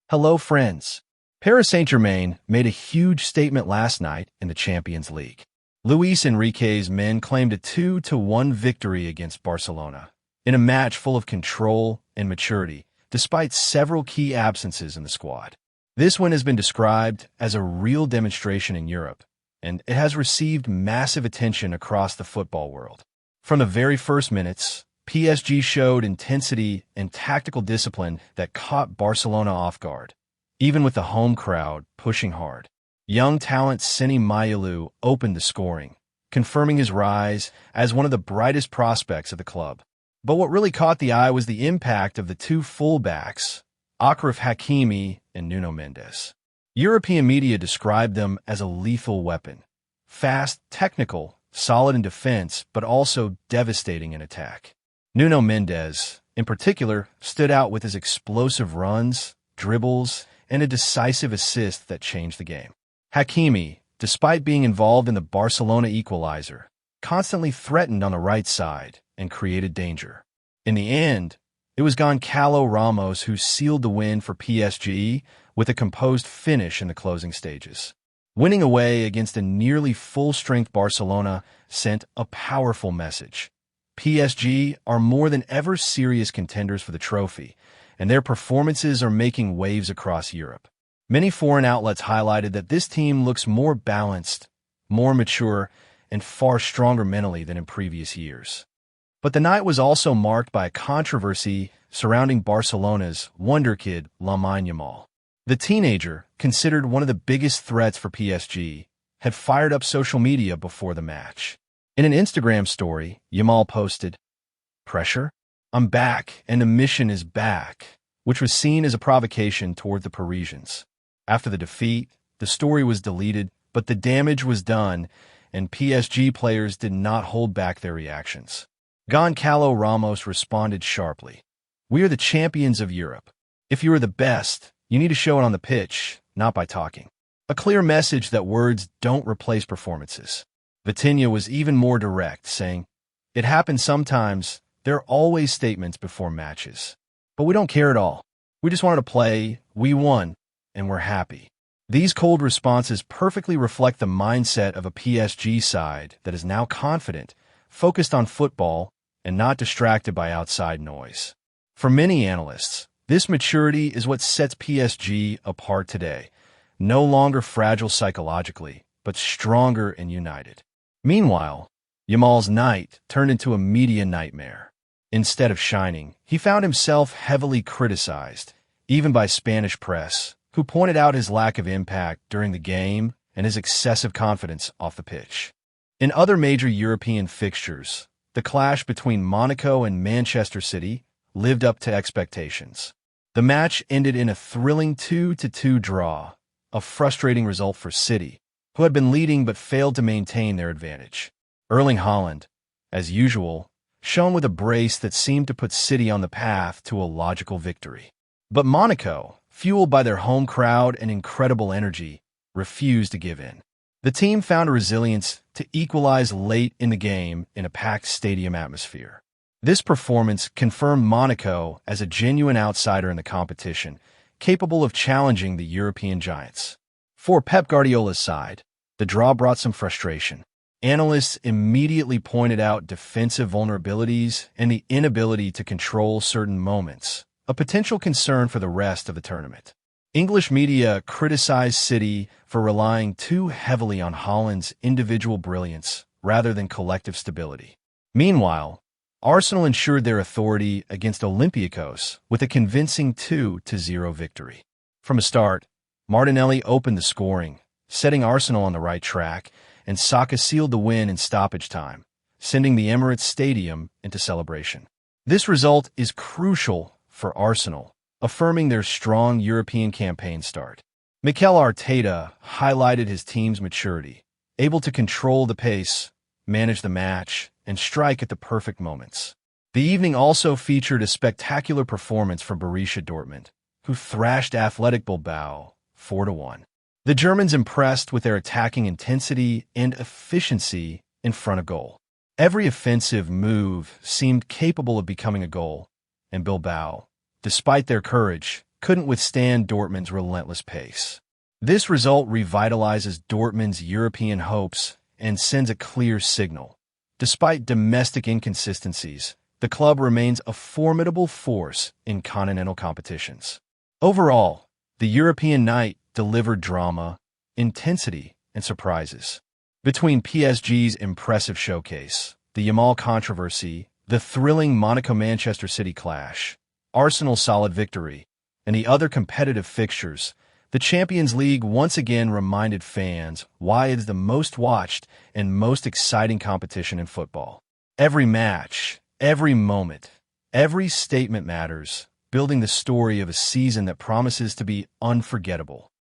Hello, friends. Paris Saint-Germain made a huge statement last night in the Champions League. Luis Enrique's men claimed a 2-1 victory against Barcelona in a match full of control and maturity, despite several key absences in the squad. This win has been described as a real demonstration in Europe, and it has received massive attention across the football world. From the very first minutes, PSG showed intensity and tactical discipline that caught Barcelona off guard, even with the home crowd pushing hard. Young talent Seni Mayulu opened the scoring, confirming his rise as one of the brightest prospects of the club. But what really caught the eye was the impact of the two fullbacks, Hakimi and Nuno Mendes. European media described them as a lethal weapon. Fast, technical, solid in defense, but also devastating in attack. Nuno Mendes, in particular, stood out with his explosive runs, dribbles, and a decisive assist that changed the game. Hakimi, despite being involved in the Barcelona equalizer, constantly threatened on the right side and created danger. In the end, it was Gonçalo Ramos who sealed the win for PSG with a composed finish in the closing stages. Winning away against a nearly full-strength Barcelona sent a powerful message. PSG are more than ever serious contenders for the trophy, and their performances are making waves across Europe. Many foreign outlets highlighted that this team looks more balanced, more mature, and far stronger mentally than in previous years. But the night was also marked by a controversy surrounding Barcelona's wonderkid Lamine Yamal. The teenager, considered one of the biggest threats for PSG, had fired up social media before the match. In an Instagram story, Yamal posted, "Pressure? I'm back, and the mission is back," which was seen as a provocation toward the Parisians. After the defeat, the story was deleted, but the damage was done, and PSG players did not hold back their reactions. Gonçalo Ramos responded sharply, "We are the champions of Europe. If you are the best, you need to show it on the pitch, not by talking." A clear message that words don't replace performances. Vitinha was even more direct, saying, "It happens sometimes. There are always statements before matches. But we don't care at all. We just wanted to play, we won, and we're happy." These cold responses perfectly reflect the mindset of a PSG side that is now confident, focused on football, and not distracted by outside noise. For many analysts, this maturity is what sets PSG apart today, no longer fragile psychologically, but stronger and united. Meanwhile, Yamal's night turned into a media nightmare. Instead of shining, he found himself heavily criticized, even by Spanish press, who pointed out his lack of impact during the game and his excessive confidence off the pitch. In other major European fixtures, the clash between Monaco and Manchester City lived up to expectations. The match ended in a thrilling 2-2 draw, a frustrating result for City, who had been leading but failed to maintain their advantage. Erling Haaland, as usual, shone with a brace that seemed to put City on the path to a logical victory. But Monaco, fueled by their home crowd and incredible energy, refused to give in. The team found a resilience to equalize late in the game in a packed stadium atmosphere. This performance confirmed Monaco as a genuine outsider in the competition, capable of challenging the European giants. For Pep Guardiola's side, the draw brought some frustration. Analysts immediately pointed out defensive vulnerabilities and the inability to control certain moments, a potential concern for the rest of the tournament. English media criticized City for relying too heavily on Haaland's individual brilliance rather than collective stability. Meanwhile, Arsenal ensured their authority against Olympiakos with a convincing 2-0 victory. From the start, Martinelli opened the scoring, setting Arsenal on the right track, and Saka sealed the win in stoppage time, sending the Emirates Stadium into celebration. This result is crucial for Arsenal, affirming their strong European campaign start. Mikel Arteta highlighted his team's maturity, able to control the pace, manage the match, and strike at the perfect moments. The evening also featured a spectacular performance from Borussia Dortmund, who thrashed Athletic Bilbao 4-1. The Germans impressed with their attacking intensity and efficiency in front of goal. Every offensive move seemed capable of becoming a goal, and Bilbao, despite their courage, couldn't withstand Dortmund's relentless pace. This result revitalizes Dortmund's European hopes and sends a clear signal. Despite domestic inconsistencies, the club remains a formidable force in continental competitions. Overall, the European night delivered drama, intensity, and surprises. Between PSG's impressive showcase, the Yamal controversy, the thrilling Monaco-Manchester City clash, Arsenal's solid victory, and the other competitive fixtures, the Champions League once again reminded fans why it is the most watched and most exciting competition in football. Every match, every moment, every statement matters, building the story of a season that promises to be unforgettable.